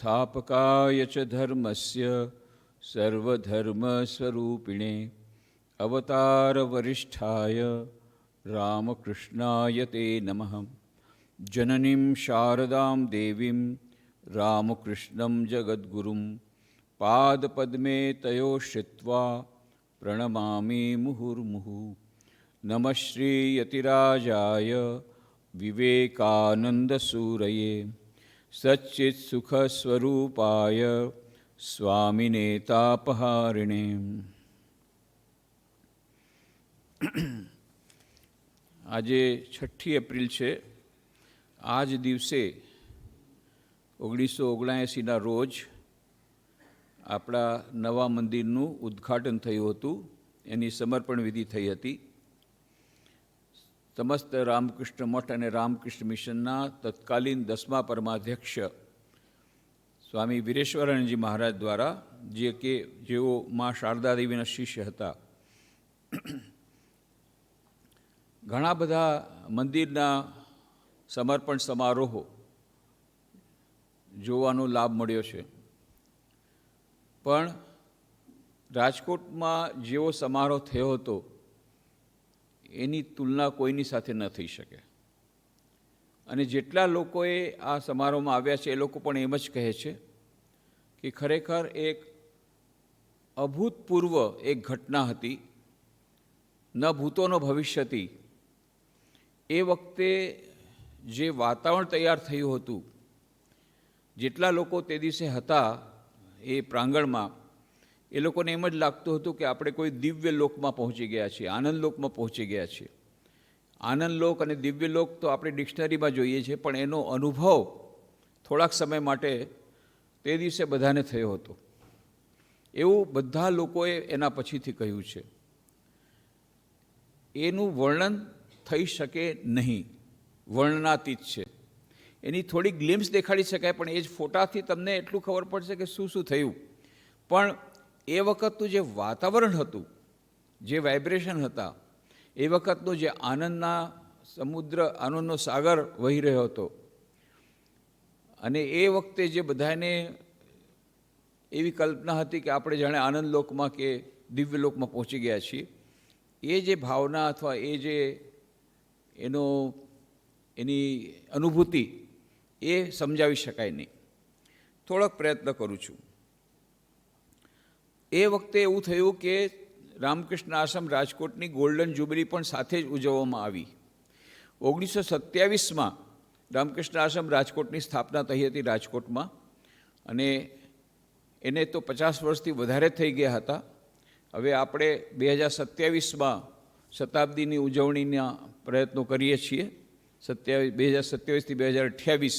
संस्थापकाय च धर्मस्य सर्वधर्मस्वरूपिणे अवतारवरिष्ठाय रामकृष्णाय ते नमः। जननीं शारदां देवीं रामकृष्णं जगद्गुरुं पादपद्मे तयो श्रित्वा प्रणमामि मुहुर्मुहुः। नमः श्रीयतिराजाय विवेकानन्दसूरये सच्चित्सुखस्वरूपाय स्वामिने तापहारिणे। આજે 6 એપ્રિલ છે. આ જ દિવસે 1979ના રોજ આપણા નવા મંદિરનું ઉદ્ઘાટન થયું હતું. એની સમર્પણ વિધિ થઈ હતી. સમસ્ત રામકૃષ્ણ મઠ અને રામકૃષ્ણ મિશનના તત્કાલીન 10મા પરમાધ્યક્ષ સ્વામી વીરેશ્વરાનંદજી મહારાજ દ્વારા, જેઓ મા શારદા દેવીના શિષ્ય હતા, ઘણા બધા મંદિરના સમર્પણ સમારોહો જોવાનો લાભ મળ્યો છે. પણ રાજકોટમાં જેવો સમારોહ થયો હતો એની તુલના કોઈની સાથે ન થઈ શકે. અને જેટલા લોકોએ આ સમારોહમાં આવ્યા છે એ લોકો પણ એમ જ કહે છે કે ખરેખર એક અભૂતપૂર્વ એક ઘટના હતી, ન ભૂતો ન ભવિષ્યથી. એ વખતે જે વાતાવરણ તૈયાર થયું હતું, જેટલા લોકો તે દિવસે હતા એ પ્રાંગણમાં, એ લોકોને એમ જ લાગતું હતું કે આપણે કોઈ દિવ્ય લોકમાં પહોંચી ગયા છીએ, આનંદ લોકમાં પહોંચી ગયા છીએ. આનંદ લોક અને દિવ્ય લોક તો આપણે ડિક્શનરીમાં જોઈએ છીએ, પણ એનો અનુભવ થોડાક સમય માટે તે દિવસે બધાને થયો હતો. એવું બધા લોકોએ એના પછીથી કહ્યું છે. એનું વર્ણન થઈ શકે નહીં, વર્ણનાતીત છે. એની થોડી ગ્લિમ્સ દેખાડી શકાય, પણ એ જ ફોટાથી તમને એટલું ખબર પડશે કે શું શું થયું. પણ એ વખતનું જે વાતાવરણ હતું, જે વાઇબ્રેશન હતા, એ વખતનો જે આનંદના સમુદ્ર, આનંદનો સાગર વહી રહ્યો હતો, અને એ વખતે જે બધાને એવી કલ્પના હતી કે આપણે જાણે આનંદ લોકમાં કે દિવ્ય લોકમાં પહોંચી ગયા છીએ, એ જે ભાવના અથવા એ જે એની અનુભૂતિ એ સમજાવી શકાય નહીં. થોડોક પ્રયત્ન કરું છું. એ વખતે એવું થયું કે રામકૃષ્ણ આશ્રમ રાજકોટની ગોલ્ડન જ્યુબિલી પણ સાથે જ ઉજવવામાં આવી. 1927માં રામકૃષ્ણ આશ્રમ રાજકોટની સ્થાપના થઈ હતી રાજકોટમાં, અને એને તો 50 વર્ષથી વધારે થઈ ગયા હતા. હવે આપણે 2027માં શતાબ્દીની ઉજવણીના પ્રયત્નો કરીએ છીએ. 2027થી 2028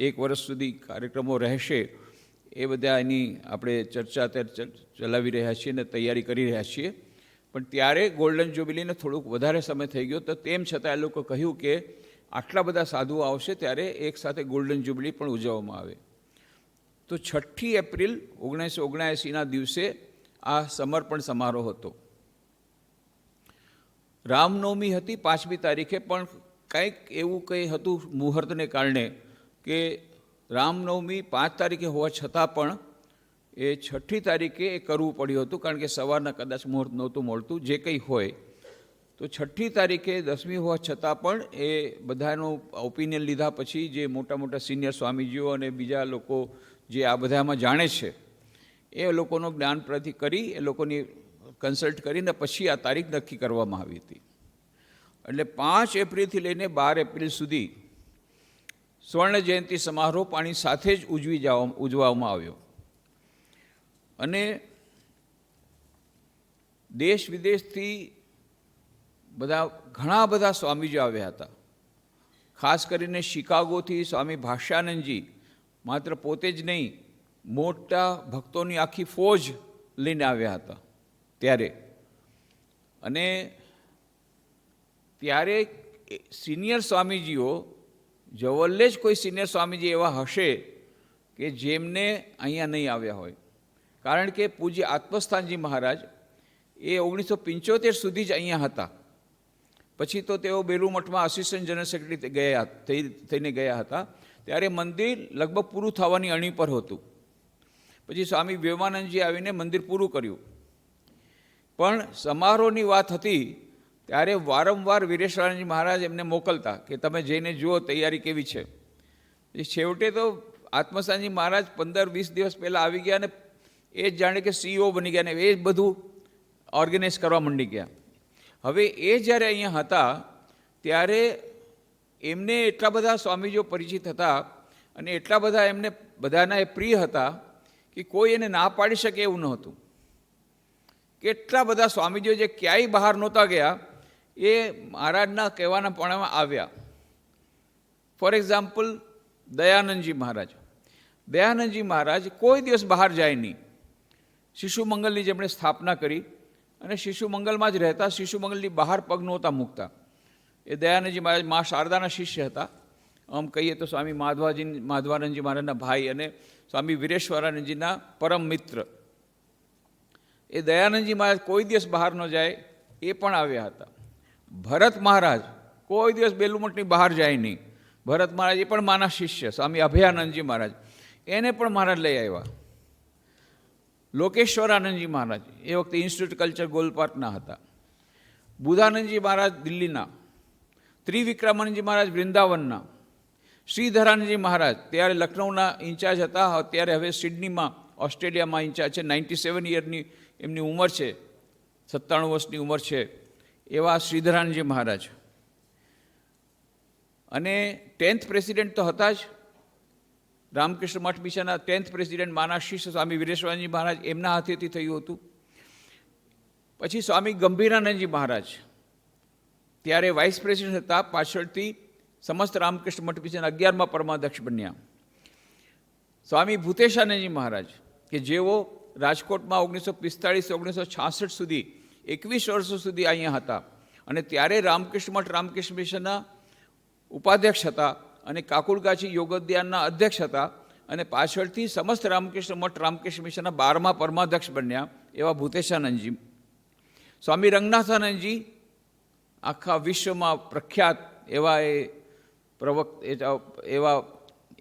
એક વર્ષ સુધી કાર્યક્રમો રહેશે. એ બધા એની આપણે ચર્ચા અત્યારે ચલાવી રહ્યા છીએ અને તૈયારી કરી રહ્યા છીએ. પણ ત્યારે ગોલ્ડન જ્યુબિલીને થોડુંક વધારે સમય થઈ ગયો, તો તેમ છતાં એ લોકો કહ્યું કે આટલા બધા સાધુઓ આવશે ત્યારે એક સાથે ગોલ્ડન જ્યુબિલી પણ ઉજવવામાં આવે. તો 6 એપ્રિલ 1979ના દિવસે આ સમર્પણ સમારોહ હતો. રામનવમી હતી 5મી તારીખે, પણ કંઈક એવું કંઈ હતું મુહૂર્તને કારણે કે રામનવમી 5 તારીખે હોવા છતાં પણ એ 6મી તારીખે એ કરવું પડ્યું હતું, કારણ કે સવારના કદાચ મુહૂર્ત નહોતું મળતું. જે કંઈ હોય તો 6મી તારીખે 10મી હોવા છતાં પણ એ બધાનો ઓપિનિયન લીધા પછી જે મોટા મોટા સિનિયર સ્વામીજીઓ અને બીજા લોકો જે આ બધામાં જાણે છે એ લોકોનો જ્ઞાન પ્રતિ કરી, એ લોકોની કન્સલ્ટ કરીને પછી આ તારીખ નક્કી કરવામાં આવી હતી. એટલે 5 એપ્રિલથી લઈને 12 એપ્રિલ સુધી સ્વર્ણ જયંતિ સમારોહ પાણી સાથે જ ઉજવવામાં આવ્યો. અને દેશ વિદેશથી ઘણા બધા સ્વામીજીઓ આવ્યા હતા. ખાસ કરીને શિકાગોથી સ્વામી ભાષ્યાનંદજી માત્ર પોતે જ નહીં, મોટા ભક્તોની આખી ફોજ લઈને આવ્યા હતા ત્યારે. અને ત્યારે સિનિયર સ્વામીજીઓ, જવલ્લે જ કોઈ સિનિયર સ્વામીજી એવા હશે કે જેમને અહીંયા નહીં આવ્યા હોય. કારણ કે પૂજ્ય આત્મસ્થાનજી મહારાજ એ 1975 સુધી જ અહીંયા હતા. પછી તો તેઓ બેલું મઠમાં આસિસ્ટન્ટ જનરલ સેક્રેટરી થઈને ગયા હતા. ત્યારે મંદિર લગભગ પૂરું થવાની અણી પર હતું. પછી સ્વામી વિવેકાનંદજી આવીને મંદિર પૂરું કર્યું. પણ સમારોહની વાત હતી ત્યારે વારંવાર વીરેશ્વરાનંદજી મહારાજ એમને મોકલતા કે તમે જઈને જુઓ તૈયારી કેવી છે. છેવટે તો આત્મસ્થાનજી મહારાજ 15-20 દિવસ પહેલાં આવી ગયા અને એ જ જાણે કે CEO બની ગયા ને એ જ બધું ઓર્ગેનાઇઝ કરવા માંડી ગયા. હવે એ જ્યારે અહીંયા હતા ત્યારે એમને એટલા બધા સ્વામીજીઓ પરિચિત હતા અને એટલા બધા એમને બધાના એ પ્રિય હતા કે કોઈ એને ના પાડી શકે એવું નહોતું. કેટલા બધા સ્વામીજીઓ જે ક્યાંય બહાર નહોતા ગયા એ મહારાજના કહેવાના પણામાં આવ્યા. ફોર એક્ઝામ્પલ દયાનંદજી મહારાજ કોઈ દિવસ બહાર જાય નહીં. શિશુ મંગલની જેમણે સ્થાપના કરી અને શિશુ મંગલમાં જ રહેતા, શિશુ મંગલની બહાર પગ નહોતા મૂકતા. એ દયાનંદજી મહારાજ મા શારદાના શિષ્ય હતા. આમ કહીએ તો સ્વામી માધવાનંદજી મહારાજના ભાઈ અને સ્વામી વીરેશ્વરાનંદજીના પરમ મિત્ર. એ દયાનંદજી મહારાજ કોઈ દિવસ બહાર ન જાય એ પણ આવ્યા હતા. ભરત મહારાજ કોઈ દિવસ બેલુમઠની બહાર જાય નહીં. ભરત મહારાજ એ પણ માના શિષ્ય સ્વામી અભયાનંદજી મહારાજ, એને પણ મહારાજ લઈ આવ્યા. લોકેશ્વરાનંદજી મહારાજ એ વખતે ઇન્સ્ટિટ્યૂટ કલ્ચર ગોલપાર્કના હતા. બુધાનંદજી મહારાજ દિલ્હીના, ત્રિવિક્રમાનંદજી મહારાજ વૃંદાવનના, શ્રીધરાનંદજી મહારાજ ત્યારે લખનૌના ઇન્ચાર્જ હતા, અત્યારે હવે સિડનીમાં ઓસ્ટ્રેલિયામાં ઇન્ચાર્જ છે. 97 યરની એમની ઉંમર છે, 97 વર્ષની ઉંમર છે એવા શ્રીધરાનંદજી મહારાજ. અને 10th પ્રેસિડેન્ટ તો હતા જ, રામકૃષ્ણ મઠ મિશનના 10th પ્રેસિડેન્ટ માના શિષ્ય સ્વામી વીરેશ્વરાનંદજી મહારાજ એમના હાથેથી થયું હતું. પછી સ્વામી ગંભીરાનંદજી મહારાજ ત્યારે વાઇસ પ્રેસિડેન્ટ હતા, પાછળથી સમસ્ત રામકૃષ્ણ મઠ મિશન 11મા પરમાધ્યક્ષ બન્યા. સ્વામી ભૂતેશાનંદજી મહારાજ કે જેઓ રાજકોટમાં 1945-1966 સુધી 21 વર્ષો સુધી અહીંયા હતા અને ત્યારે રામકૃષ્ણ મઠ રામકૃષ્ણ મિશનના ઉપાધ્યક્ષ હતા અને કાકુલગાછી યોગોદ્યાનના અધ્યક્ષ હતા અને પાછળથી સમસ્ત રામકૃષ્ણ મઠ રામકૃષ્ણ મિશનના 12મા પરમાધ્યક્ષ બન્યા એવા ભૂતેશાનંદજી. સ્વામી રંગનાથાનંદજી આખા વિશ્વમાં પ્રખ્યાત એવા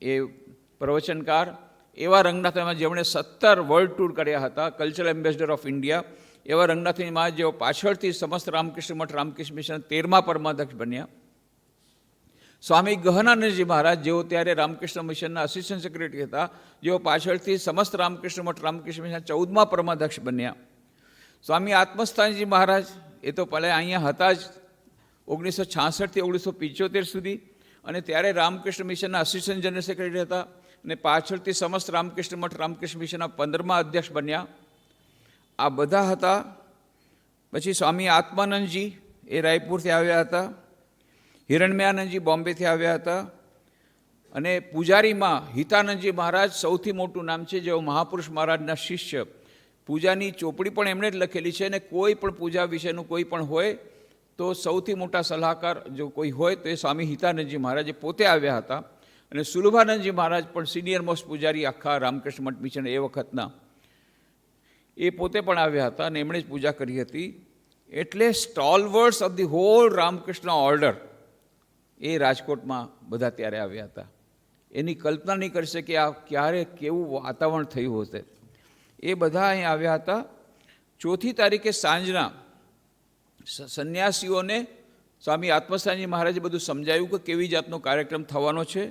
એ પ્રવચનકાર, એવા રંગનાથાનંદ જેમણે 17 વર્લ્ડ ટૂર કર્યા હતા, કલ્ચરલ એમ્બેસેડર ઓફ ઇન્ડિયા, એવા રંગનાથાનંદ મહારાજ જેઓ પાછળથી સમસ્ત રામકૃષ્ણ મઠ રામકૃષ્ણ મિશન 13મા પરમાધ્યક્ષ બન્યા. સ્વામી ગહનાનંદજી મહારાજ જેઓ ત્યારે રામકૃષ્ણ મિશનના અસિસ્ટન્ટ સેક્રેટરી હતા, જેઓ પાછળથી સમસ્ત રામકૃષ્ણ મઠ રામકૃષ્ણ મિશન 14મા પરમાધ્યક્ષ બન્યા. સ્વામી આત્મસ્થાનજી મહારાજ એ તો પહેલાં અહીંયા હતા જ 1966થી 1975 સુધી, અને ત્યારે રામકૃષ્ણ મિશનના અસિસ્ટન્ટ જનરલ સેક્રેટરી હતા અને પાછળથી સમસ્ત રામકૃષ્ણ મઠ રામકૃષ્ણ મિશનના 15મા અધ્યક્ષ બન્યા. આ બધા હતા. પછી સ્વામી આત્માનંદજી એ રાયપુરથી આવ્યા હતા. હિરણ્મયાનંદજી બોમ્બેથી આવ્યા હતા. અને પૂજારીમાં હિતાનંદજી મહારાજ સૌથી મોટું નામ છે, જેઓ મહાપુરુષ મહારાજના શિષ્ય. પૂજાની ચોપડી પણ એમણે જ લખેલી છે અને કોઈ પણ પૂજા વિશેનું કોઈ પણ હોય તો સૌથી મોટા સલાહકાર જો કોઈ હોય તો એ સ્વામી હિતાનંદજી મહારાજ પોતે આવ્યા હતા. અને સુલભાનંદજી મહારાજ પણ સિનિયર મોસ્ટ પૂજારી આખા રામકૃષ્ણ મઠ મિશન એ વખતના, એ પોતે પણ આવ્યા હતા અને એમણે જ પૂજા કરી હતી. એટલે stalwarts of the whole Ramakrishna order એ રાજકોટમાં બધા ત્યારે આવ્યા હતા. એની કલ્પના નહીં કરી શકે આ ક્યારે કેવું વાતાવરણ થયું હશે. એ બધા અહીં આવ્યા હતા. 4મી તારીખે સાંજના સંન્યાસીઓને સ્વામી આત્મસ્થાનજી મહારાજે બધું સમજાવ્યું કે કેવી જાતનો કાર્યક્રમ થવાનો છે,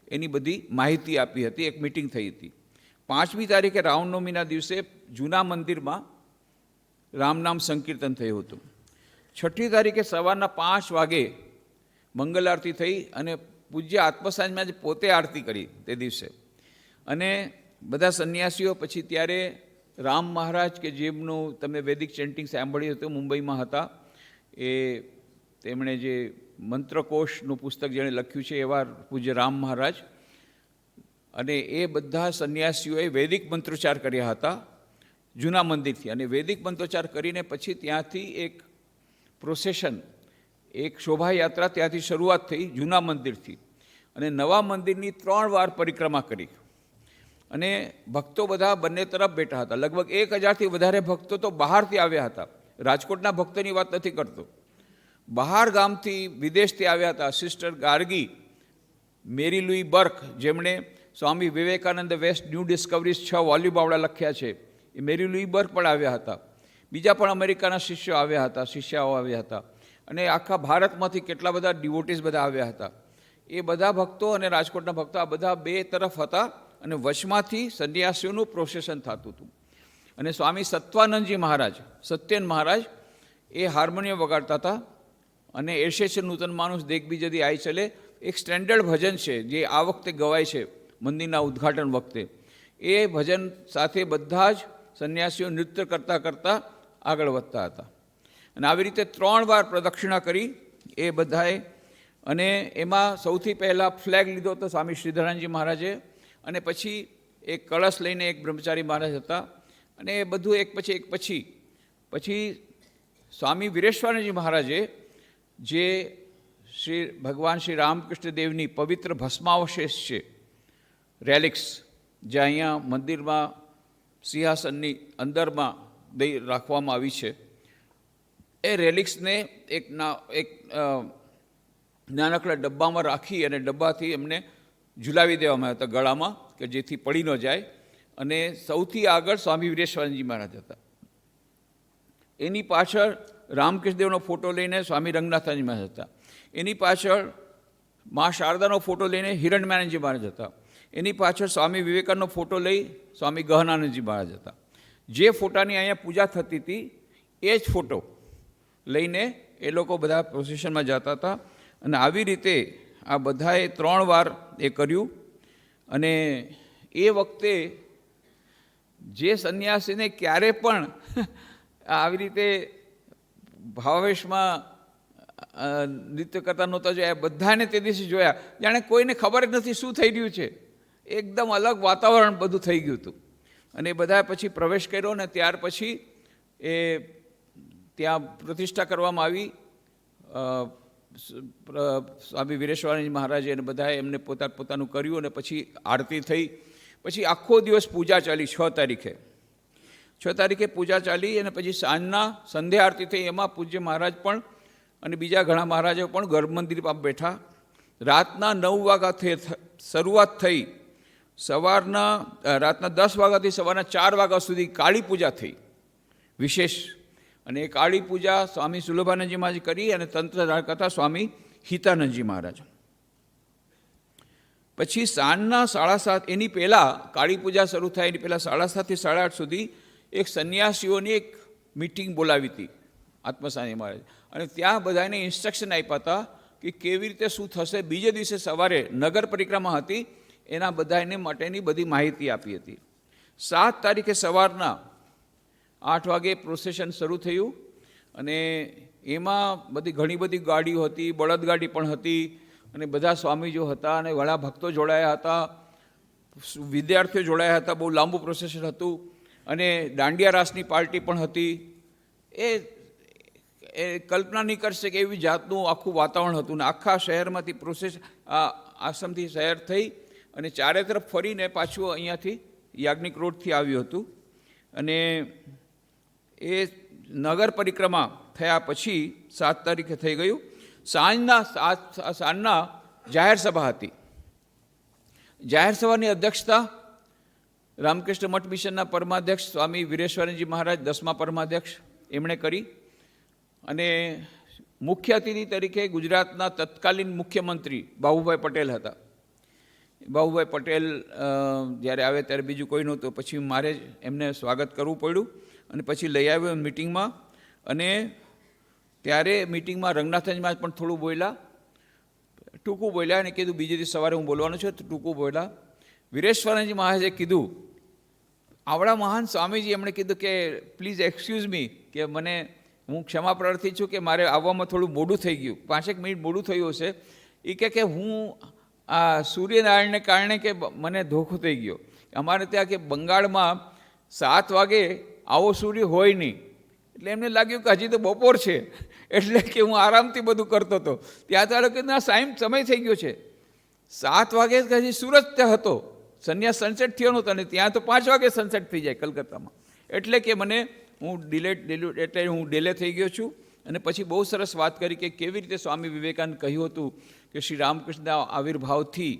એની બધી માહિતી આપી હતી. એક મિટિંગ થઈ હતી. 5મી તારીખે રામનવમીના દિવસે જૂના મંદિરમાં રામનામ સંકીર્તન થયું હતું. 6મી તારીખે સવારના 5 વાગે મંગલ આરતી થઈ અને પૂજ્ય આત્મસ્થાનજી પોતે આરતી કરી તે દિવસે. અને બધા સંન્યાસીઓ પછી ત્યારે રામ મહારાજ કે જેમનું તમે વૈદિક ચેન્ટિંગ સાંભળ્યું હતું, મુંબઈમાં હતા, એ તેમણે જે મંત્રકોશનું પુસ્તક જેણે લખ્યું છે એવા પૂજ્ય રામ મહારાજ, અને એ બધા સંન્યાસીઓએ વૈદિક મંત્રોચ્ચાર કર્યા હતા જૂના મંદિરથી. અને વૈદિક મંત્રોચ્ચાર કરીને પછી ત્યાંથી એક પ્રોસેશન, એક શોભાયાત્રા ત્યાંથી શરૂઆત થઈ જૂના મંદિરથી, અને નવા મંદિરની 3 વાર પરિક્રમા કરી. અને ભક્તો બધા બંને તરફ બેઠા હતા. લગભગ 1000થી વધારે ભક્તો તો બહારથી આવ્યા હતા. રાજકોટના ભક્તોની વાત નથી કરતો, બહાર ગામથી વિદેશથી આવ્યા હતા. સિસ્ટર ગાર્ગી મેરી લુઈ બર્ક, જેમણે સ્વામી વિવેકાનંદ વેસ્ટ ન્યૂ ડિસ્કવરીઝ 6 વોલ્યુમવાળા લખ્યા છે, એ મેરી લુઈ બર્ક પણ આવ્યા હતા. બીજા પણ અમેરિકાના શિષ્યાઓ આવ્યા હતા. અને આખા ભારતમાંથી કેટલા બધા ડિવોટીઝ બધા આવ્યા હતા. એ બધા ભક્તો અને રાજકોટના ભક્તો આ બધા બે તરફ હતા અને વચમાંથી સંન્યાસીઓનું પ્રોસેશન થતું હતું. અને સ્વામી સત્વાનંદજી મહારાજ, સત્યન મહારાજ, એ હાર્મોનિયમ વગાડતા હતા. અને એશે છે નૂતન માનુષ દેખ બી જદી આઈ ચલે, એક સ્ટેન્ડર્ડ ભજન છે જે આ વખતે ગવાય છે મંદિરના ઉદ્ઘાટન વખતે. એ ભજન સાથે બધા જ સંન્યાસીઓ નૃત્ય કરતાં કરતાં આગળ વધતા હતા. અને આવી રીતે 3 વાર પ્રદક્ષિણા કરી એ બધાએ. અને એમાં સૌથી પહેલાં ફ્લેગ લીધો હતો સ્વામી શ્રીધરાનંદજી મહારાજે, અને પછી એક કળશ લઈને એક બ્રહ્મચારી મહારાજ હતા. અને એ બધું એક પછી સ્વામી વીરેશ્વરાનંદજી મહારાજે, જે ભગવાન શ્રી રામકૃષ્ણ દેવની પવિત્ર ભસ્માવશેષ છે, રેલિક્સ, જે અહીંયા મંદિરમાં સિંહાસનની અંદરમાં રાખવામાં આવી છે, એ રેલિક્સને એક નાનકડા ડબ્બામાં રાખી અને ડબ્બાથી એમને ઝુલાવી દેવામાં આવ્યા હતા ગળામાં, કે જેથી પડી ન જાય. અને સૌથી આગળ સ્વામી વીરેશ્વરાનંદજી મહારાજ હતા. એની પાછળ રામકૃષ્ણદેવનો ફોટો લઈને સ્વામી રંગનાથાનંદજી મહારાજ હતા. એની પાછળ મા શારદાનો ફોટો લઈને હિરણ્યમાનંદજી મહારાજ હતા. એની પાછળ સ્વામી વિવેકાનંદનો ફોટો લઈ સ્વામી ગહનાનંદજી મહારાજ હતા. જે ફોટાની અહીંયા પૂજા થતી હતી એ જ ફોટો લઈને એ લોકો બધા પ્રોસેશનમાં જતા હતા. અને આવી રીતે આ બધાએ 3 વાર એ કર્યું. અને એ વખતે જે સંન્યાસીને ક્યારે પણ આવી રીતે ભાવાવેશમાં નૃત્ય કરતા નહોતા જોયા, બધાને તે દિવસે જોયા જાણે કોઈને ખબર જ નથી શું થઈ રહ્યું છે. એકદમ અલગ વાતાવરણ બધું થઈ ગયું હતું. અને બધા પછી પ્રવેશ કર્યો ને ત્યાર પછી એ ત્યાં પ્રતિષ્ઠા કરવામાં આવી સ્વામી વીરેશ્વરાનંદજી મહારાજે, અને બધાએ એમને પોતાનું કર્યું. અને પછી આરતી થઈ. પછી આખો દિવસ પૂજા ચાલી. 6 તારીખે પૂજા ચાલી. અને પછી સાંજના સંધ્યા આરતી થઈ. એમાં પૂજ્ય મહારાજ પણ અને બીજા ઘણા મહારાજો પણ ગર્ભ મંદિરમાં બેઠા. રાતના 9 વાગ્યાથી શરૂઆત થઈ. રાતના 10 વાગ્યાથી સવારના 4 વાગ્યા સુધી કાળી પૂજા થઈ વિશેષ. અને એ કાળી પૂજા સ્વામી સુલભાનંદજી મહારાજ કરી અને તંત્ર કથા સ્વામી હિતાનંદજી મહારાજ. પછી સાંજના 7:30, એની પહેલાં કાળી પૂજા શરૂ થાય એની પહેલાં 7:30 થી 8:30 સુધી એક સંન્યાસીઓની એક મિટિંગ બોલાવી હતી આત્મસાની મહારાજ. અને ત્યાં બધાને ઇન્સ્ટ્રક્શન આપ્યા હતા કે કેવી રીતે શું થશે. બીજે દિવસે સવારે નગર પરિક્રમા હતી, એના બધાને માટેની બધી માહિતી આપી હતી. 7 તારીખે સવારના 8 વાગે પ્રોસેશન શરૂ થયું. અને એમાં ઘણી બધી ગાડીઓ હતી, બળદગાડી પણ હતી. અને બધા સ્વામીજીઓ હતા અને ઘણા ભક્તો જોડાયા હતા, વિદ્યાર્થીઓ જોડાયા હતા. બહુ લાંબુ પ્રોસેશન હતું. અને દાંડિયા રાસની પાર્ટી પણ હતી. એ કલ્પના નહીં કરશે કે એવી જાતનું આખું વાતાવરણ હતું. ને આખા શહેરમાંથી આશ્રમથી શહેર થઈ અને ચારે તરફ ફરીને પાછું અહીંયાથી યાજ્ઞિક રોડથી આવ્યું હતું. અને એ નગર પરિક્રમા થયા પછી 7 તારીખે થઈ ગયું. સાંજના જાહેર સભા હતી. જાહેર સભાની અધ્યક્ષતા રામકૃષ્ણ મઠ મિશનના પરમાધ્યક્ષ સ્વામી વીરેશ્વરાનંદજી મહારાજ, 10મા પરમાધ્યક્ષ, એમણે કરી. અને મુખ્ય અતિથિ તરીકે ગુજરાતના તત્કાલીન મુખ્યમંત્રી બાબુભાઈ પટેલ હતા. બાબુભાઈ પટેલ જ્યારે આવે ત્યારે બીજું કોઈ નહોતું. પછી મારે જ એમને સ્વાગત કરવું પડ્યું. અને પછી લઈ આવ્યો મિટિંગમાં. અને ત્યારે મિટિંગમાં રંગનાથાનંદજી મહારાજ પણ થોડું બોલ્યા, ટૂંકું બોલ્યા. અને કીધું બીજે દિવસ સવારે હું બોલવાનું છું, તો ટૂંકું બોલ્યા. વીરેશ્વરાનંદજી મહારાજે કીધું, આવડા મહાન સ્વામીજી, એમણે કીધું કે પ્લીઝ એક્સક્યુઝ મી, કે હું ક્ષમા પ્રાર્થી છું કે મારે આવવામાં થોડું મોડું થઈ ગયું, 5 મિનિટ મોડું થયું હશે. એ કે હું આ સૂર્યનારાયણને કારણે કે મને ધોખો થઈ ગયો. અમારે ત્યાં કે બંગાળમાં 7 વાગે આવો સૂર્ય હોય નહીં. એટલે એમને લાગ્યું કે હજી તો બપોર છે, એટલે કે હું આરામથી બધું કરતો હતો. ત્યાં તો કે ના સાહેબ, સમય થઈ ગયો છે. 7 વાગે હજી સુરત ત્યાં હતો, સંન્યાસ સનસેટ થયો નહોતો. અને ત્યાં તો 5 વાગે સનસેટ થઈ જાય કલકત્તામાં. એટલે કે હું ડિલે થઈ ગયો છું. અને પછી બહુ સરસ વાત કરી કે કેવી રીતે સ્વામી વિવેકાનંદ કહ્યું હતું કે શ્રી રામકૃષ્ણના આવિર્ભાવથી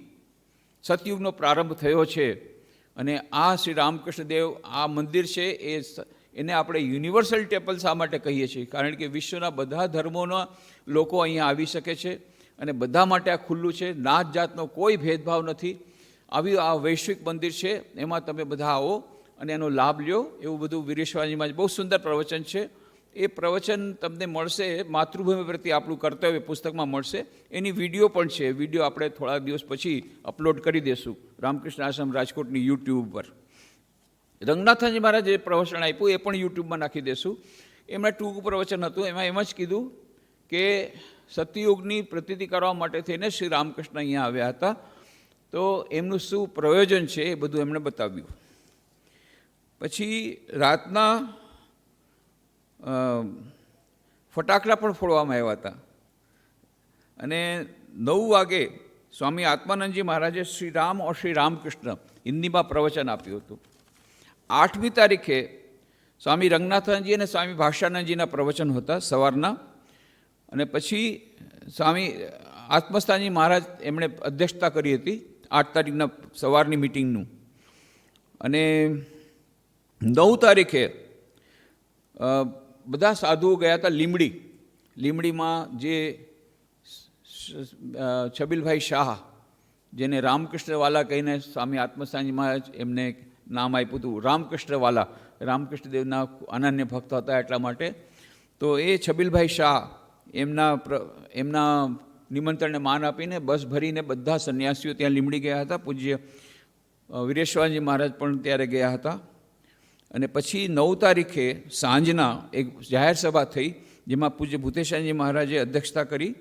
સતયુગનો પ્રારંભ થયો છે, અને આ શ્રી રામકૃષ્ણ દેવ આ મંદિર છે એને આપણે યુનિવર્સલ ટેમ્પલ શા માટે કહીએ છીએ? કારણ કે વિશ્વના બધા ધર્મોના લોકો અહીંયા આવી શકે છે અને બધા માટે આ ખુલ્લું છે, નાત જાતનો કોઈ ભેદભાવ નથી. આવી આ વૈશ્વિક મંદિર છે, એમાં તમે બધા આવો અને એનો લાભ લ્યો. એવું બધું વીરેશ્વરજીમાં બહુ સુંદર પ્રવચન છે. એ પ્રવચન તમને મળશે, માતૃભૂમિ પ્રત્યે આપણું કર્તવ્ય પુસ્તકમાં મળશે. એની વિડીયો પણ છે. વિડીયો આપણે થોડા દિવસ પછી અપલોડ કરી દઈશું રામકૃષ્ણ આશ્રમ રાજકોટની યુટ્યુબ પર. રંગનાથનજી મહારાજે પ્રવચન આપ્યું, એ પણ યુટ્યુબમાં નાખી દઈશું. એમણે ટૂંકું પ્રવચન હતું. એમ જ કીધું કે સતયુગની પ્રતીતિ કરવા માટે થઈને શ્રી રામકૃષ્ણ અહીંયા આવ્યા હતા, તો એમનું શું પ્રયોજન છે એ બધું એમણે બતાવ્યું. પછી રાતના ફટાકડા પણ ફોડવામાં આવ્યા હતા, અને 9 વાગે સ્વામી આત્માનંદજી મહારાજે શ્રી રામ ઓર શ્રી રામકૃષ્ણ હિન્દીમાં પ્રવચન આપ્યું હતું. 8મી તારીખે સ્વામી રંગનાથનજી અને સ્વામી ભાષાનંદજીના પ્રવચન હતા સવારના, અને પછી સ્વામી આત્મસ્થાનજી મહારાજ એમણે અધ્યક્ષતા કરી હતી 8 તારીખના સવારની મિટિંગનું. અને 9 તારીખે બધા સાધુઓ ગયા હતા લીમડીમાં, જે છબીલભાઈ શાહ, જેને રામકૃષ્ણવાલા કહીને સ્વામી આત્મસ્થાનજી મહારાજ એમને નામ આપ્યું હતું, રામકૃષ્ણવાલા. રામકૃષ્ણદેવના અનન્ય ભક્ત હતા એટલા માટે. તો એ છબીલભાઈ શાહ એમના નિમંત્રણને માન આપીને બસ ભરીને બધા સંન્યાસીઓ ત્યાં લીમડી ગયા હતા. પૂજ્ય વીરેશ્વરજી મહારાજ પણ ત્યારે ગયા હતા. અને પછી 9 તારીખે સાંજના એક જાહેર સભા થઈ, જેમાં પૂજ્ય ભૂતેશાનજી મહારાજે અધ્યક્ષતા કરી.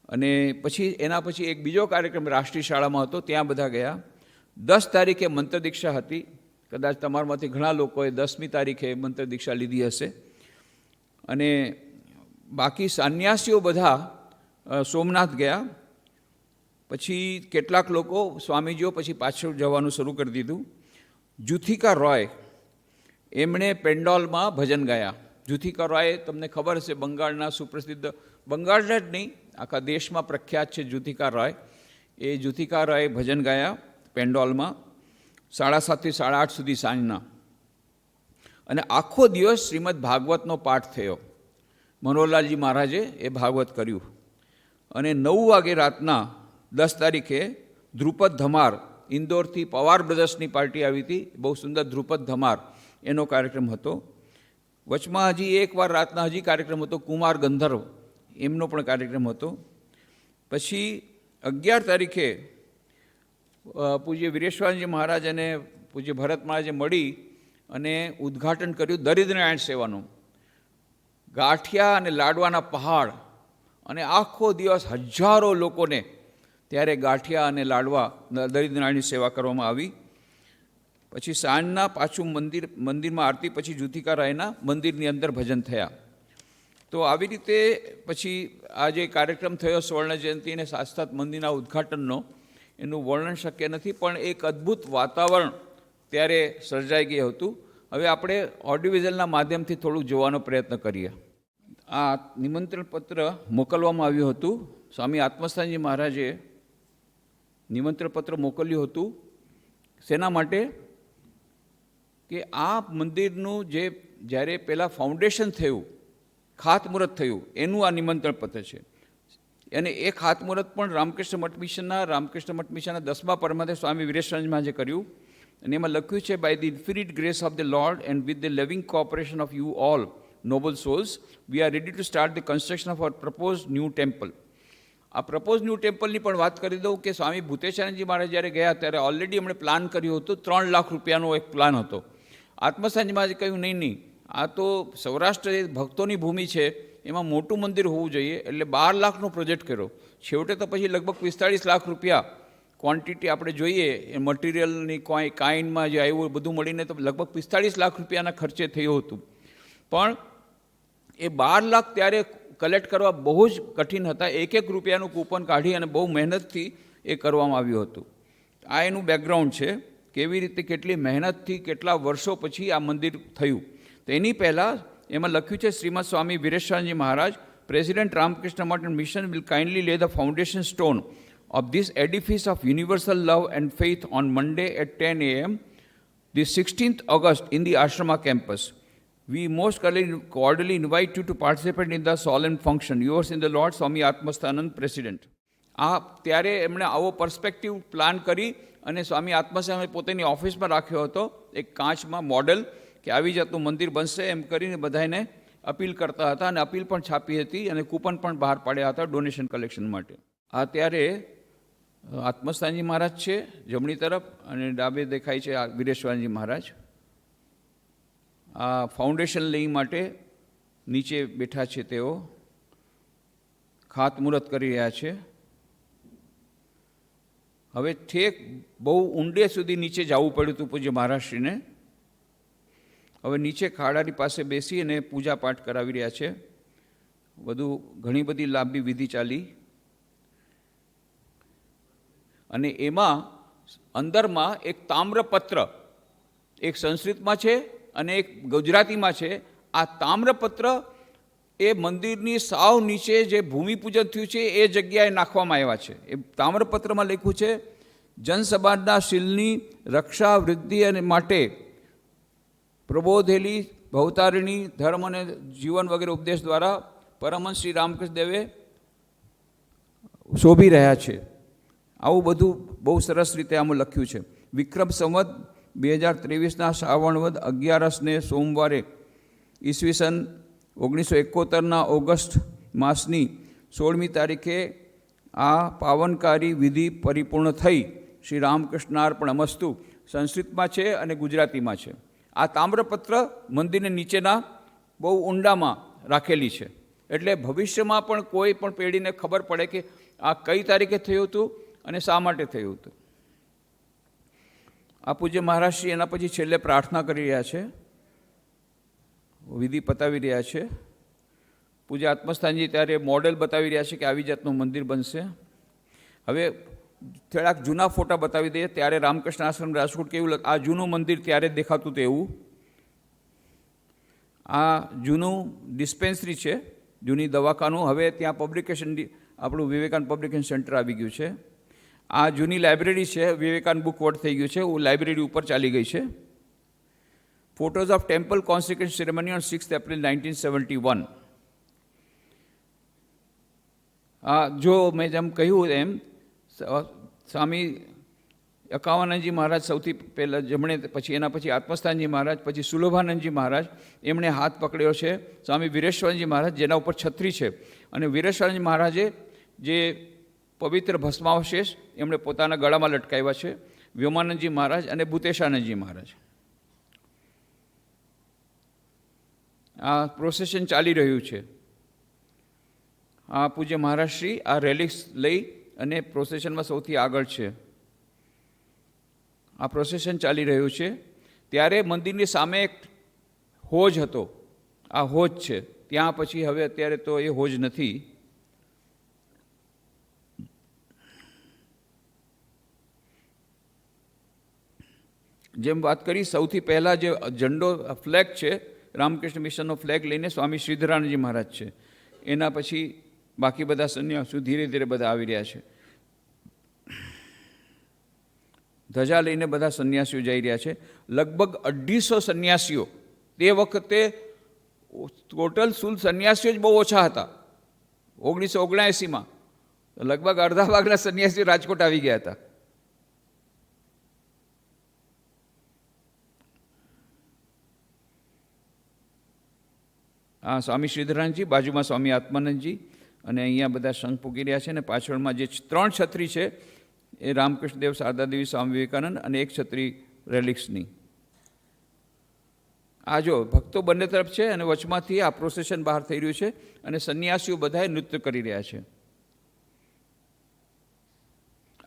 અને પછી એના પછી એક બીજો કાર્યક્રમ રાષ્ટ્રીય શાળામાં હતો, ત્યાં બધા ગયા. 10 તારીખે મંત્ર દીક્ષા હતી. કદાચ તમારામાંથી ઘણા લોકોએ 10મી તારીખે મંત્ર દીક્ષા લીધી હશે. અને બાકી સંન્યાસીઓ બધા સોમનાથ ગયા. પછી કેટલાક લોકો સ્વામીજીઓ પછી પાછળ જવાનું શરૂ કરી દીધું. જુથિકા રોય એમણે પેન્ડોલમાં ભજન ગાયા. જુથિકા રોય તમને ખબર હશે, બંગાળના સુપ્રસિદ્ધ, બંગાળના જ નહીં આખા દેશમાં પ્રખ્યાત છે જુથિકા રોય. એ જુથિકા રોય ભજન ગાયા પેન્ડોલમાં 7:30 થી 8:30 સુધી સાંજના. અને આખો દિવસ શ્રીમદ ભાગવતનો પાઠ થયો. મનોહરલાલજી મહારાજે એ ભાગવત કર્યું. અને 9 વાગે રાતના 10 તારીખે ધ્રુપદ ધમાર, ઇન્દોરથી પવાર બ્રદર્સની પાર્ટી આવી હતી, બહુ સુંદર ધ્રુપદ ધમાર, એનો કાર્યક્રમ હતો. વચમાં હજી એકવાર રાતના હજી કાર્યક્રમ હતો, કુમાર ગંધર્વ, એમનો પણ કાર્યક્રમ હતો. પછી 11 તારીખે પૂજ્ય વીરેશ્વરજી મહારાજ અને પૂજ્ય ભરત મહારાજે મળી અને ઉદ્ઘાટન કર્યું દરિદ્રનારાયણ સેવાનું. ગાંઠિયા અને લાડવાના પહાડ, અને આખો દિવસ હજારો લોકોને ત્યારે ગાંઠિયા અને લાડવા દરિદ્રનારાયણની સેવા કરવામાં આવી. પછી સાંજના પાછું મંદિરમાં આરતી, પછી જુથિકા રાયના મંદિરની અંદર ભજન થયા. તો આવી રીતે પછી આ જે કાર્યક્રમ થયો સ્વર્ણ જયંતિ અને શાસ્ત્રાર્થ મંદિરના ઉદ્ઘાટનનો, એનું વર્ણન શક્ય નથી, પણ એક અદ્ભુત વાતાવરણ ત્યારે સર્જાઈ ગયું હતું. હવે આપણે ઓડિયોવિઝ્યુઅલના માધ્યમથી થોડુંક જોવાનો પ્રયત્ન કરીએ. આ નિમંત્રણ પત્ર મોકલવામાં આવ્યું હતું. સ્વામી આત્મસ્થાનજી મહારાજે નિમંત્રણ પત્ર મોકલ્યું હતું. શેના માટે? કે આ મંદિરનું જે જ્યારે પહેલાં ફાઉન્ડેશન થયું, ખાતમુહૂર્ત થયું, એનું આ નિમંત્રણ પત્ર છે. અને એ ખાતમુહૂર્ત પણ રામકૃષ્ણ મઠ મિશનના 10મા પરમાધ્યક્ષ સ્વામી વીરેશ્વરજી મહારાજે કર્યું. અને એમાં લખ્યું છે, by the infinite grace of the lord and with the living cooperation of you all noble souls, we are ready to start the construction of our proposed new temple. આ પ્રપોઝ ન્યૂ ટેમ્પલની પણ વાત કરી દઉં કે સ્વામી ભૂતેશાનંદજી મહારાજ જ્યારે ગયા ત્યારે already એમણે પ્લાન કર્યું હતું. 3 લાખ રૂપિયાનો એક પ્લાન હતો. આત્મસ્થાનજી મહારાજે કહ્યું નહીં, આ તો સૌરાષ્ટ્ર એ ભક્તોની ભૂમિ છે, એમાં મોટું મંદિર હોવું જોઈએ, એટલે 12 લાખનો પ્રોજેક્ટ કર્યો. છેવટે તો પછી લગભગ 45 લાખ રૂપિયા ક્વોન્ટિટી આપણે જોઈએ, એ મટીરિયલની કાઇન્ડમાં જે આવ્યું બધું મળીને તો લગભગ 45 લાખ રૂપિયાના ખર્ચે થયું હતું. પણ એ 12 લાખ ત્યારે કલેક્ટ કરવા બહુ જ કઠિન હતા. એક રૂપિયાનું કૂપન કાઢી અને બહુ મહેનતથી એ કરવામાં આવ્યું હતું. આ એનું બેકગ્રાઉન્ડ છે, કેવી રીતે કેટલી મહેનતથી કેટલા વર્ષો પછી આ મંદિર થયું. તો એની પહેલાં એમાં લખ્યું છે Shrimad Swami Vireshwaranandji Maharaj, president Ramakrishna Math and mission will kindly lay the foundation stone of this edifice of universal love and faith on Monday at 10 a.m., the 16th August in the Ashrama campus. We most cordially invite you to participate in the solemn function. Yours in the Lord, Swami Atmasthanand, President. ત્યારે એમણે આવો perspective plan કરી અને સ્વામી આત્મસ્થાનંદ પોતાની ઓફિસમાં રાખ્યો હતો એક કાચમાં મોડેલ કે આવી જાતનું મંદિર બનશે એમ કરીને બધાને અપીલ કરતા હતા અને અપીલ પણ છાપી હતી અને કૂપન પણ બહાર પાડ્યા હતા ડોનેશન કલેક્શન માટે. ત્યારે આત્મસ્થાનજી મહારાજ છે જમણી તરફ અને ડાબે દેખાય છે વીરેશ્વરાનંદજી મહારાજ. આ ફાઉન્ડેશન લઈ માટે નીચે બેઠા છે, તેઓ ખાતમુહૂર્ત કરી રહ્યા છે. હવે ઠેક બહુ ઊંડે સુધી નીચે જવું પડ્યું હતું પૂજ્ય મહારાજશ્રીને. હવે નીચે ખાડાની પાસે બેસી અને પૂજા પાઠ કરાવી રહ્યા છે. બધું ઘણી બધી લાંબી વિધિ ચાલી અને એમાં અંદરમાં એક તામ્રપત્ર, એક સંસ્કૃતમાં છે અને એક ગુજરાતીમાં છે. આ તામ્રપત્ર એ મંદિરની સાવ નીચે જે ભૂમિપૂજન થયું છે એ જગ્યાએ નાખવામાં આવ્યા છે. એ તામ્રપત્રમાં લખ્યું છે, જનસમાજના શીલની રક્ષા વૃદ્ધિ અને માટે પ્રબોધેલી ભવતારિણી ધર્મ અને જીવન વગેરે ઉપદેશ દ્વારા પરમહંસ શ્રી રામકૃષ્ણ દેવે શોભી રહ્યા છે. આવું બધું બહુ સરસ રીતે આમાં લખ્યું છે. વિક્રમ સંવત 2023ના શ્રાવણ વદ 11ને સોમવારે ઈસવીસન 1971ના ઓગસ્ટ માસની 16મી તારીખે આ પાવનકારી વિધિ પરિપૂર્ણ થઈ. શ્રી રામકૃષ્ણાર્પણ અમસ્તુ સંસ્કૃતમાં છે અને ગુજરાતીમાં છે. આ તામ્રપત્ર મંદિરને નીચેના બહુ ઊંડામાં રાખેલી છે, એટલે ભવિષ્યમાં પણ કોઈ પણ પેઢીને ખબર પડે કે આ કઈ તારીખે થયું હતું અને શા માટે થયું હતું. આ પૂજ્ય મહારાજશ્રી એના પછી છેલ્લે પ્રાર્થના કરી રહ્યા છે, વિધિ પતાવી રહ્યા છે. પૂજ્ય આત્મસ્થાનજી ત્યારે મોડેલ બતાવી રહ્યા છે કે આવી જાતનું મંદિર બનશે. હવે થોડાક જૂના ફોટા બતાવી દઈએ. ત્યારે રામકૃષ્ણ આશ્રમ રાજકોટ કેવું આ જૂનું મંદિર ત્યારે દેખાતું હતું એવું. આ જૂનું ડિસ્પેન્સરી છે, જૂની દવાખાનું. હવે ત્યાં પબ્લિકેશન આપણું વિવેકાનંદ પબ્લિકેશન સેન્ટર આવી ગયું છે. આ જૂની લાઇબ્રેરી છે, વિવેકાનંદ બુક વર્લ્ડ થઈ ગયું છે, લાઇબ્રેરી ઉપર ચાલી ગઈ છે. Photos of temple consecration ceremony on 6 April 1971. જો મેં જેમ કહ્યું એમ સ્વામી અકાવાનંદજી મહારાજ સૌથી પહેલાં જમણે, પછી એના પછી આત્મસ્થાનજી મહારાજ, પછી સુલભાનંદજી મહારાજ, એમણે હાથ પકડ્યો છે. સ્વામી વીરેશ્વરાનંદજી મહારાજ જેના ઉપર છત્રી છે, અને વીરેશ્વરાનંદજી મહારાજે જે પવિત્ર ભસ્માવશેષ એમણે પોતાના ગળામાં લટકાવ્યા છે. વ્યોમાનંદજી મહારાજ અને ભૂતેશાનંદજી મહારાજ. આ પ્રોસેશન ચાલી રહ્યું છે. આ પૂજ્ય મહારાજશ્રી આ રેલિક્સ લઈ અને પ્રોસેશનમાં સૌથી આગળ છે. આ પ્રોસેશન ચાલી રહ્યું છે. ત્યારે મંદિરની સામે એક હોજ હતો, આ હોજ છે. ત્યાં પછી હવે અત્યારે તો એ હોજ નથી. જેમ વાત કરી, સૌથી પહેલાં જે ઝંડો ફ્લેગ છે, રામકૃષ્ણ મિશનનો ફ્લેગ લઈને સ્વામી શ્રીધરાનંદજી મહારાજ છે. એના પછી બાકી બધા સંન્યાસીઓ ધીરે ધીરે બધા આવી રહ્યા છે. ધજા લઈને બધા સંન્યાસીઓ જઈ રહ્યા છે. લગભગ 250 સંન્યાસીઓ. તે વખતે ટોટલ સંન્યાસીઓ જ બહુ ઓછા હતા. 1979માં લગભગ અડધા ભાગના સંન્યાસીઓ રાજકોટ આવી ગયા હતા. આ સ્વામી શ્રીધરાનંદજી, બાજુમાં સ્વામી આત્માનંદજી, અને અહીંયા બધા સંઘ પૂકી રહ્યા છે. અને પાછળમાં જે 3 છત્રી છે એ રામકૃષ્ણદેવ, શારદાદેવી, સ્વામી વિવેકાનંદ, અને એક છત્રી રેલિક્સની. આ જો ભક્તો બંને તરફ છે અને વચમાંથી આ પ્રોસેશન બહાર થઈ રહ્યું છે અને સંન્યાસીઓ બધાએ નૃત્ય કરી રહ્યા છે.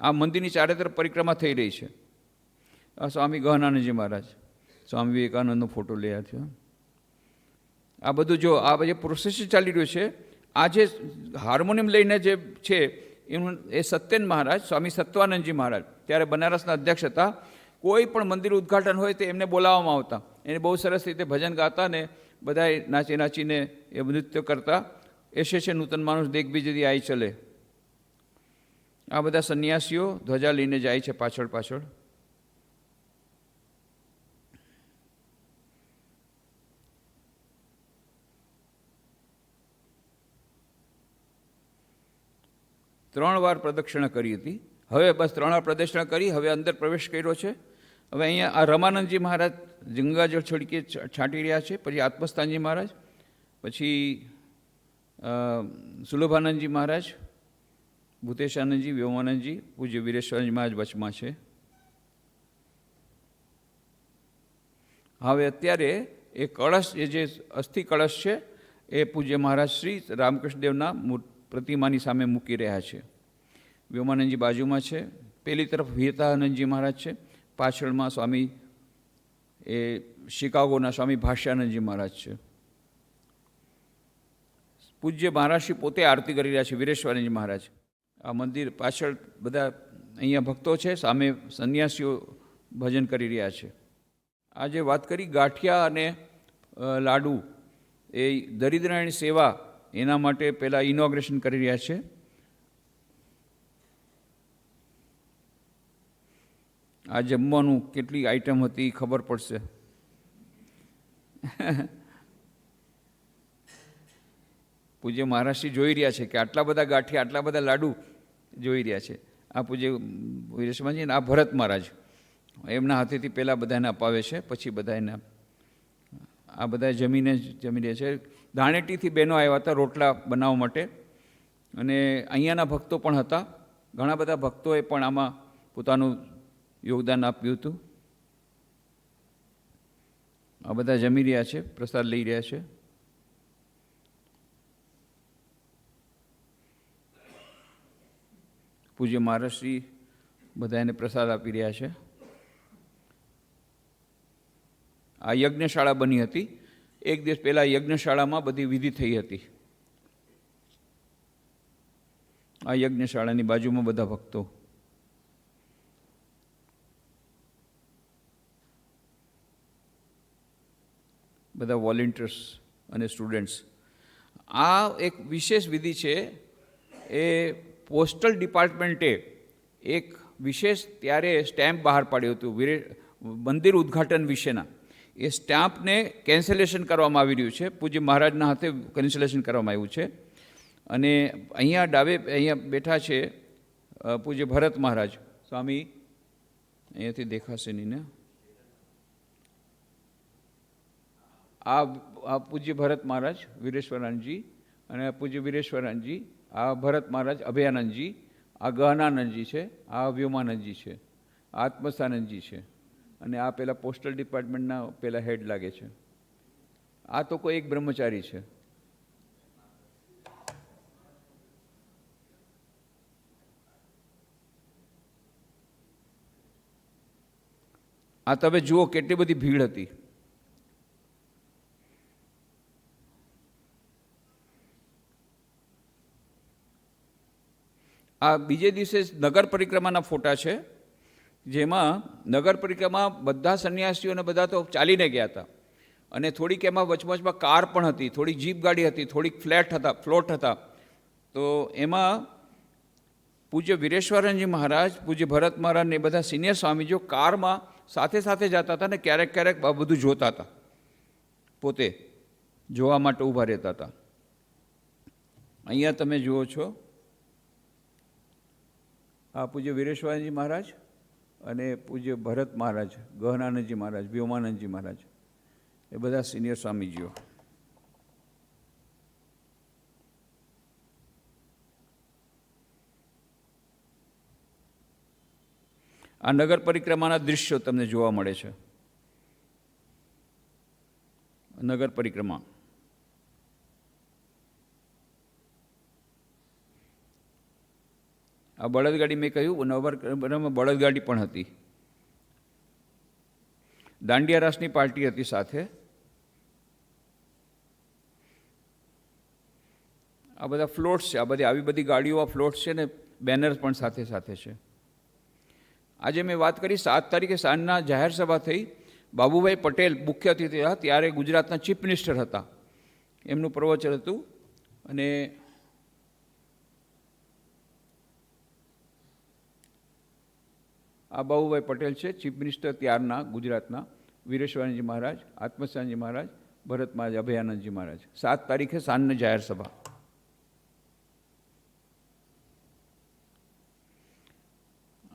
આ મંદિરની ચારે તરફ પરિક્રમા થઈ રહી છે. આ સ્વામી ગહનાનંદજી મહારાજ, સ્વામી વિવેકાનંદનો ફોટો લયા છે. આ બધું જો આ જે પ્રોસેશન ચાલી રહ્યું છે, આ જે હાર્મોનિયમ લઈને જે છે એનું એ સત્યન મહારાજ, સ્વામી સત્વાનંદજી મહારાજ ત્યારે બનારસના અધ્યક્ષ હતા. કોઈ પણ મંદિર ઉદ્ઘાટન હોય તો એમને બોલાવવામાં આવતા. એને બહુ સરસ રીતે ભજન ગાતા ને બધાએ નાચી નાચીને એ નૃત્ય કરતા એસે છે નૂતન માણસ દેખ બી જદી આઈ ચલે. આ બધા સંન્યાસીઓ ધ્વજા લઈને જાય છે પાછળ પાછળ. ત્રણ વાર પ્રદક્ષિણા કરી હતી. હવે બસ 3 વાર પ્રદક્ષિણા કરી, હવે અંદર પ્રવેશ કર્યો છે. હવે અહીંયા આ રમાનંદજી મહારાજ ગંગાજળ છડકે છાંટી રહ્યા છે, પછી આત્મસ્થાનજી મહારાજ, પછી સુલભાનંદજી મહારાજ, ભૂતેશાનંદજી, વ્યોમાનંદજી, પૂજ્ય વીરેશ્વરજી મહારાજ વચમાં છે. હવે અત્યારે એ કળશ, એ જે અસ્થિ કળશ છે એ પૂજ્ય મહારાજ શ્રી રામકૃષ્ણદેવના પ્રતિમાની સામે મૂકી રહ્યા છે. વ્યોમાનંદજી બાજુમાં છે, પેલી તરફ વિહતાનંદજી મહારાજ છે, પાછળમાં સ્વામી એ શિકાગોના સ્વામી ભાષ્યાનંદજી મહારાજ છે. પૂજ્ય મહારાજશ્રી પોતે આરતી કરી રહ્યા છે, વીરેશ્વરજી મહારાજ. આ મંદિર પાછળ બધા અહીંયા ભક્તો છે, સામે સંન્યાસીઓ ભજન કરી રહ્યા છે. આજે વાત કરી ગાંઠિયા અને લાડુ, એ દરિદ્રની સેવા, એના માટે પહેલાં ઇનોગ્રેશન કરી રહ્યા છે. આ જમવાનું કેટલી આઈટમ હતી ખબર પડશે. પૂજ્ય મહારાજશ્રી જોઈ રહ્યા છે કે આટલા બધા ગાંઠિયા, આટલા બધા લાડુ જોઈ રહ્યા છે. આ પૂજ્ય વીરેશ્વરજી ને આ ભરત મહારાજ એમના હાથેથી પહેલાં બધાને અપાવે છે, પછી બધાને આ બધા જમી રહ્યા છે. ધાણેટીથી બહેનો આવ્યા હતા રોટલા બનાવવા માટે, અને અહીંયાના ભક્તો પણ હતા. ઘણા બધા ભક્તોએ પણ આમાં પોતાનું યોગદાન આપ્યું હતું. આ બધા જમી રહ્યા છે, પ્રસાદ લઈ રહ્યા છે. પૂજ્ય મહારાજશ્રી બધાને પ્રસાદ આપી રહ્યા છે. આ યજ્ઞશાળા બની હતી. એક દિવસ પહેલાં યજ્ઞશાળામાં બધી વિધિ થઈ હતી. આ યજ્ઞશાળાની બાજુમાં બધા ભક્તો, બધા વોલેન્ટિયર્સ અને સ્ટુડન્ટ્સ. આ એક વિશેષ વિધિ છે. એ પોસ્ટલ ડિપાર્ટમેન્ટે એક વિશેષ ત્યારે સ્ટેમ્પ બહાર પાડ્યું હતું મંદિર ઉદ્ઘાટન વિશેના. એ સ્ટેમ્પને કેન્સલેશન કરવામાં આવી રહ્યું છે. પૂજ્ય મહારાજના હાથે કેન્સલેશન કરવામાં આવ્યું છે. અને અહીંયા બેઠા છે પૂજ્ય ભરત મહારાજ સ્વામી, અહીંયાથી દેખાશે નહીં ને. આ પૂજ્ય ભરત મહારાજ વીરેશ્વરાનંદજી, અને પૂજ્ય વીરેશ્વરાનંદજી, આ ભરત મહારાજ અભયાનંદજી, આ ગહનાનંદજી છે, આ વ્યોમાનંદજી છે, આત્મસ્થાનંદજી છે, અને આ પેલા પોસ્ટલ ડિપાર્ટમેન્ટના પેલા હેડ લાગે છે. આ તો કોઈ એક બ્રહ્મચારી છે. આ તમે જુઓ કેટલી બધી ભીડ હતી. આ બીજે દિવસે નગર પરિક્રમાના ફોટા છે, જેમાં નગર પરિક્રમા બધા સંન્યાસીઓને બધા તો ચાલીને ગયા હતા, અને થોડીક એમાં વચમાં કાર પણ હતી, થોડીક જીપ ગાડી હતી, થોડીક ફ્લોટ હતા. તો એમાં પૂજ્ય વીરેશ્વરજી મહારાજ, પૂજ્ય ભરત મહારાજ ને બધા સિનિયર સ્વામીજીઓ કારમાં સાથે સાથે જતા હતા, ને ક્યારેક ક્યારેક બધું જોતા હતા, પોતે જોવા માટે ઊભા રહેતા હતા. અહીંયા તમે જુઓ છો આ પૂજ્ય વીરેશ્વરજી મહારાજ અને પૂજ્ય ભરત મહારાજ, ગહનાનંદજી મહારાજ, વ્યોમાનંદજી મહારાજ, એ બધા સિનિયર સ્વામીજીઓ. આ નગર પરિક્રમાના દૃશ્યો તમને જોવા મળે છે. નગર પરિક્રમા આ બળદગાડી મેં કહ્યું, નવરમાં બળદગાડી પણ હતી. દાંડિયા રાસની પાર્ટી હતી સાથે. આ બધા ફ્લોટ્સ છે, આવી બધી ગાડીઓ ફ્લોટ્સ છે, ને બેનર્સ પણ સાથે સાથે છે. આજે મેં વાત કરી 7 તારીખે સાંજના જાહેર સભા થઈ, બાબુભાઈ પટેલ મુખ્ય અતિથિ હતા, ત્યારે ગુજરાતના ચીફ મિનિસ્ટર હતા, એમનું પ્રવચન હતું. અને આ બાબુભાઈ પટેલ છે, ચીફ મિનિસ્ટર ત્યારના ગુજરાતના, વીરેશ્વરજી મહારાજ, આત્મસ્થાનજી મહારાજ, ભરત મહારાજ, અભયાનંદજી મહારાજ. 7 તારીખે સાંજની જાહેર સભા.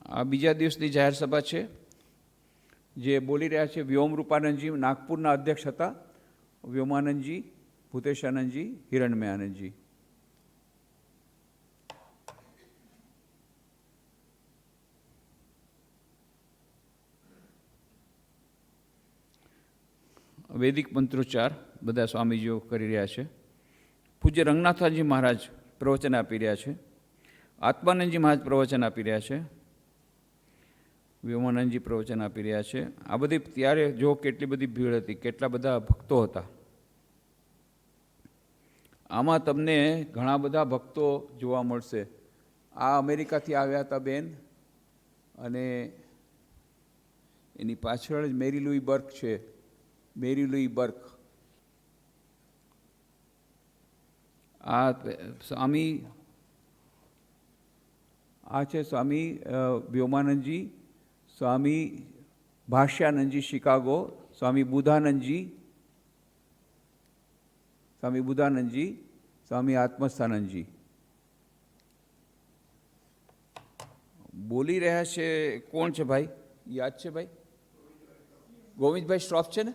આ બીજા દિવસની જાહેર સભા છે. જે બોલી રહ્યા છે વ્યોમરૂપાનંદજી, નાગપુરના અધ્યક્ષ હતા, વ્યોમાનંદજી, ભૂતેશાનંદજી, હિરણમયાનંદજી. વૈદિક મંત્રોચ્ચાર બધા સ્વામીજીઓ કરી રહ્યા છે. પૂજ્ય રંગનાથાજી મહારાજ પ્રવચન આપી રહ્યા છે. આત્માનંદજી મહારાજ પ્રવચન આપી રહ્યા છે. વ્યોમાનંદજી પ્રવચન આપી રહ્યા છે. આ બધી ત્યારે જો કેટલી બધી ભીડ હતી, કેટલા બધા ભક્તો હતા. આમાં તમને ઘણા બધા ભક્તો જોવા મળશે. આ અમેરિકાથી આવ્યા હતા બેન, અને એની પાછળ જ મેરી લુઈ બર્ક છે. મેરી લુઈ બર્ક. આ સ્વામી, આ છે સ્વામી વ્યોમાનંદજી, સ્વામી ભાષ્યાનંદજી શિકાગો, સ્વામી બુધાનંદજી, સ્વામી આત્મસ્થાનંદજી. બોલી રહ્યા છે કોણ છે ભાઈ? યાદ છે ભાઈ? ગોવિંદભાઈ શ્રોફ છે ને?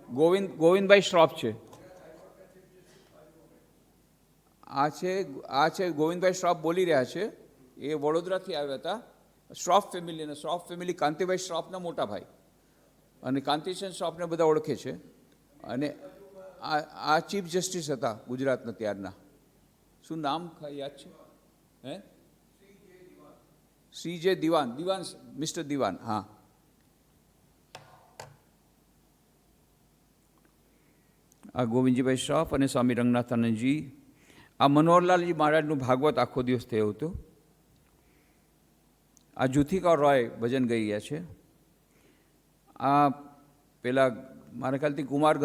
ગોવિંદભાઈ શ્રોફ છે. આ છે ગોવિંદભાઈ શ્રોફ બોલી રહ્યા છે. એ વડોદરાથી આવ્યા હતા. શ્રોફ ફેમિલી, શ્રોફ ફેમિલી કાંતિભાઈ શ્રોફના મોટા ભાઈ, અને કાંતિચંદ શ્રોફને બધા ઓળખે છે. અને આ ચીફ જસ્ટિસ હતા ગુજરાતના ત્યારના. શું નામ યાદ છે? હે? CJ દિવાન. મિસ્ટર દિવાન. હા. આ ગોવિંદજીભાઈ શ્રોફ અને સ્વામી રંગનાથાનંદજી. આ મનોહરલાલજી મહારાજનું ભાગવત આખો દિવસ થયું હતું. આ જુથિકા રોય ભજન ગઈ ગયા છે. આ પેલા મારા ખ્યાલથી કુમાર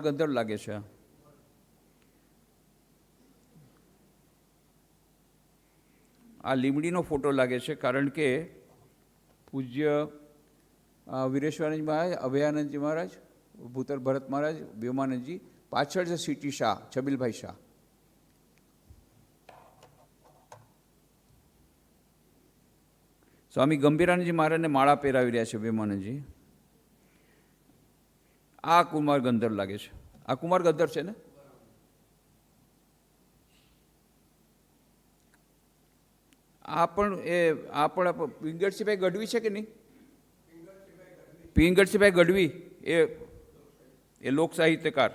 ગંધર્વ લાગે છે. આ લીમડીનો ફોટો લાગે છે, કારણ કે પૂજ્ય વીરેશ્વરજી મહારાજ, અભયાનંદજી મહારાજ, ભૂતર ભરત મહારાજ, વ્યોમાનંદજી, પાછળ છે સીટી શાહ, છબીલભાઈ શાહ. સ્વામી ગંભીરાનંદજી મહારાજને માળા પહેરાવી રહ્યા છે વ્યોમાનંદજી. આ કુમાર ગંધર્વ લાગે છે. આ કુમાર ગંધર્વ છે ને? આ પણ પિંગળસિંહભાઈ ગઢવી છે કે નહીં? પિંગળસિંહભાઈ ગઢવી એ લોક સાહિત્યકાર.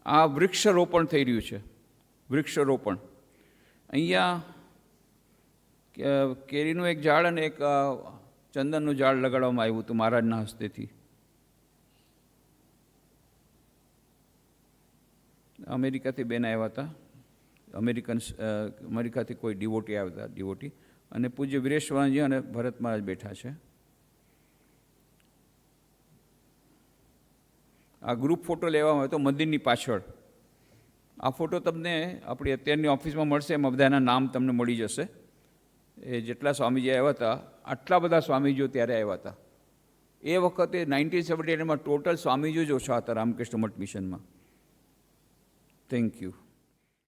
આ વૃક્ષારોપણ થઈ રહ્યું છે. વૃક્ષારોપણ અહીંયા કેરીનું એક ઝાડ અને એક ચંદનનું ઝાડ લગાડવામાં આવ્યું હતું મહારાજના હસ્તેથી. અમેરિકાથી બેન આવ્યા હતા. અમેરિકાથી કોઈ ડિવોટી આવ્યા હતા, ડિવોટી. અને પૂજ્ય વીરેશ્વરજી અને ભરત મહારાજ બેઠા છે. આ ગ્રુપ ફોટો લેવામાં આવ્યો તો મંદિરની પાછળ. આ ફોટો તમને આપણી અત્યારની ઓફિસમાં મળશે. એમાં બધાના નામ તમને મળી જશે. એ જેટલા સ્વામીજી આવ્યા હતા, આટલા બધા સ્વામીજીઓ ત્યારે આવ્યા હતા. એ વખતે 1978માં ટોટલ સ્વામીજીઓ જ ઓછા હતા રામકૃષ્ણ મઠ મિશનમાં. Thank you.